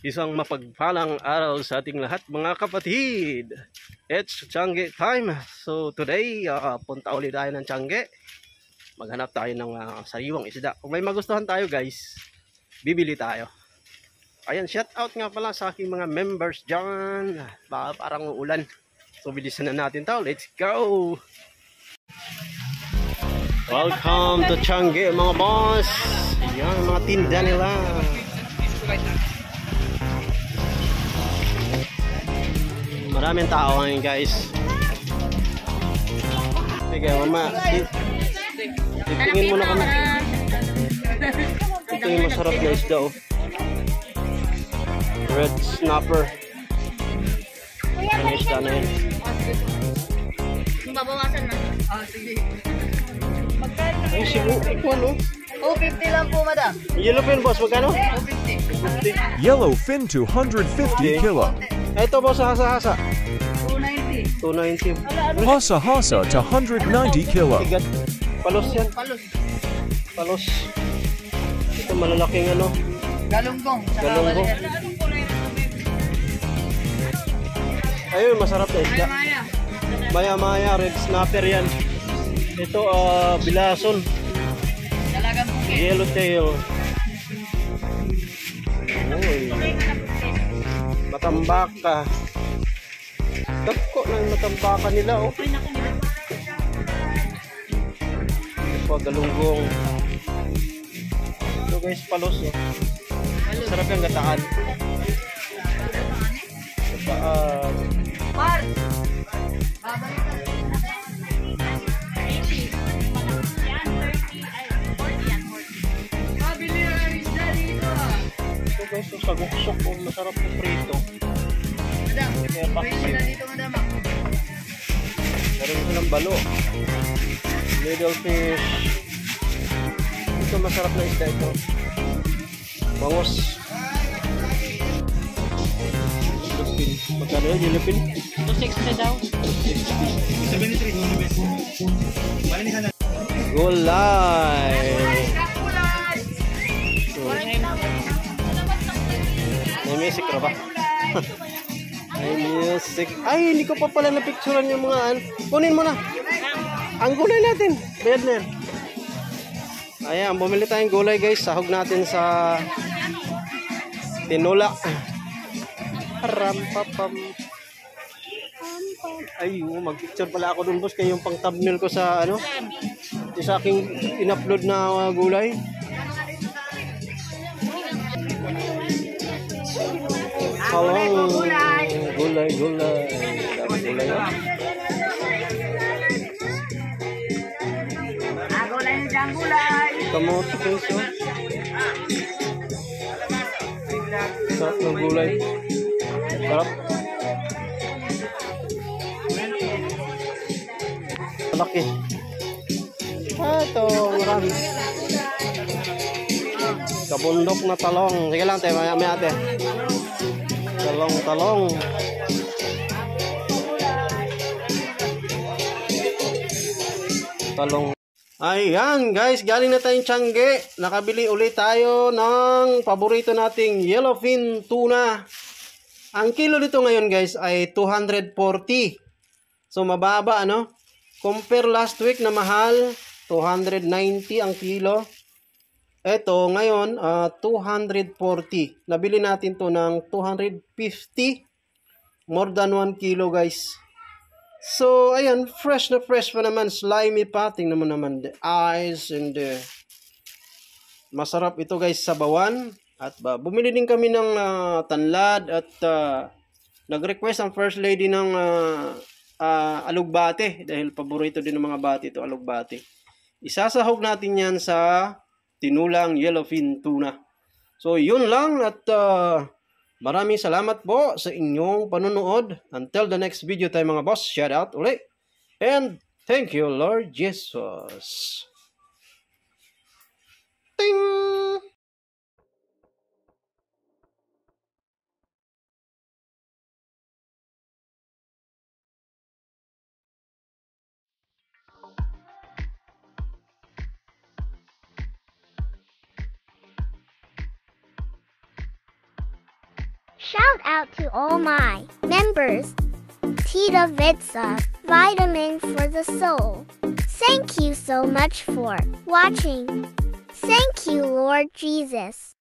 Isang mapagpalang araw sa ating lahat mga kapatid. It's Tiangge time. So today, punta ulit tayo ng Tiangge. Maghanap tayo ng sariwang isda. Kung may magustuhan tayo guys, bibili tayo. Ayan, shout out nga pala sa aking mga members dyan. Baka parang uulan. So bilisan na natin to. Let's go! Welcome to Tiangge mga boss. Ayan, mga tinda nila. Maraming tao ngayon guys. Sige mama, titingin mo na kami. Ito yung masarap na isda oh. Red snapper. Ano isda na yun? Babawasan na. Sige. Ay sibu, ikuan oh. 250 lang po madam. Yellowfin boss, magkano? 250. Yellowfin 250 kilo. Ito boss, hasa-hasa. 290. 290. Hasa-hasa to 190 kilo. Tigat. Palos yan. Palos. Palos. Ito malalaking ano. Galunggong. Galunggong. Ayun, masarap na isda. Maya. Maya-maya, red snapper yan. Ito, bilason. Dalagang bukit. Yellowtail. Uy. Matambaka. Dagko na yung matambaka nila oh. Ito galunggong. Ito guys, palos oh. Sarap yung gataan. Gataan. Par. Ito guys, so saguksok oh. Masarap yung prito. Madam. Kaya paksiw. Dito madam. Meron ko ng balo. Little fish. Ito masarap na isda ito. Bangos. Yellowfin. Magkano yun? Yellowfin? 260 daw. 260. Gulay. May music na ba? May music. Ay, hindi ko pa pala napicturan yung mga kunin mo na. Ang gulay natin. Bayad na yan. Ayan, bumili tayong gulay guys. Sahog natin sa tinula. Rampapam. Ay, mag-picture pala ako dun boss. Kaya yung pang thumbnail ko sa ano. Sa aking in-upload na gulay. Halong. Gulay. Gulay yan. Gulay ng gulay. Kamote guys oh. Sarap ng gulay. Sarap. Malaki. Ito, marami. Kabundok na talong. Sige lang tayo, maya ate. Talong. Talong. Ayan guys, galing na tayong Tiangge. Nakabili ulit tayo ng paborito nating yellowfin tuna. Ang kilo dito ngayon guys ay 240. So mababa ano? Compare last week na mahal, 290 ang kilo. Ito ngayon 240. Nabili natin to ng 250. More than 1 kilo guys. So, ayan, fresh na fresh pa naman, slimy pa. Tingnan mo naman the eyes and the... Masarap ito guys sa bawan. At bumili din kami ng tanlad at nag-request ang first lady ng alugbate. Dahil paborito din ng mga bati ito, alugbate. Isasahog natin yan sa tinulang yellowfin tuna. So, yun lang at... maraming salamat po sa inyong panunood. Until the next video tayo mga boss. Shout out ulit. And thank you Lord Jesus. Ting! Shout out to all my members. Tita Vitsa, vitamin for the soul. Thank you so much for watching. Thank you, Lord Jesus.